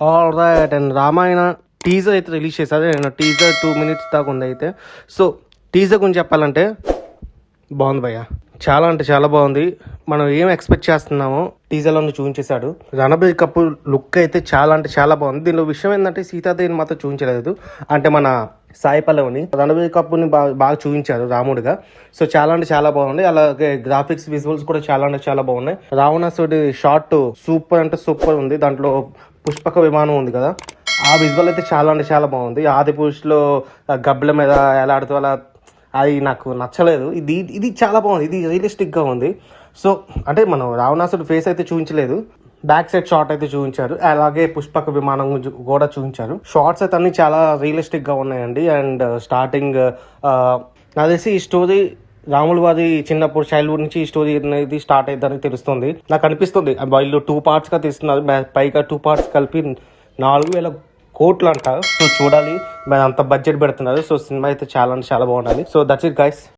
All right. And Ramayana teaser అయితే release చేశారు. నేను టీజర్ 2 minutes దాకా ఉంది అయితే. సో టీజర్ గురించి చెప్పాలంటే బాగుంది భయ్య, చాలా అంటే చాలా బాగుంది. మనం ఏం ఎక్స్పెక్ట్ చేస్తున్నామో టీజర్లో చూపించేశాడు. రణబీర్ కపూర్ లుక్ అయితే చాలా అంటే చాలా బాగుంది. దీనిలో విషయం ఏంటంటే సీతాదేవిని మాత్రం చూపించలేదు, అంటే మన సాయి పల్లవిని. రణబీర్ కపూర్ని బాగా చూపించారు రాముడిగా. సో చాలా అంటే చాలా బాగుంది. అలాగే గ్రాఫిక్స్ విజువల్స్ కూడా చాలా అంటే చాలా బాగున్నాయి. రావణాసుడి షాట్ సూపర్ అంటే సూపర్ ఉంది. దాంట్లో పుష్పక విమానం ఉంది కదా, ఆ విజువల్ అయితే చాలా అంటే చాలా బాగుంది. ఆది పురుషులో గబ్బల మీద ఎలాడుతూ అలా, అది నాకు నచ్చలేదు. ఇది చాలా బాగుంది. ఇది రియలిస్టిక్గా ఉంది. సో అంటే మనం రావణాసుడు ఫేస్ అయితే చూపించలేదు, బ్యాక్ సైడ్ షాట్ అయితే చూపించారు. అలాగే పుష్పక విమానం కూడా చూపించారు. షార్ట్స్ అయితే అన్ని చాలా రియలిస్టిక్గా ఉన్నాయండి. అండ్ స్టార్టింగ్ నాకు తెలిసి ఈ స్టోరీ రాముల వారి చిన్నప్పుడు చైల్డ్హుడ్ నుంచి ఈ స్టోరీ అనేది స్టార్ట్ అయ్యిందని తెలుస్తుంది. నాకు అనిపిస్తుంది వీళ్ళు 2 partsగా తీస్తున్నారు. పైగా 2 parts కలిపి 4,000 కోట్లు అంట. సో చూడాలి, మరి అంత బడ్జెట్ పెడుతున్నారు. సో సినిమా అయితే చాలా అంటే చాలా బాగుండాలి. So that's it guys.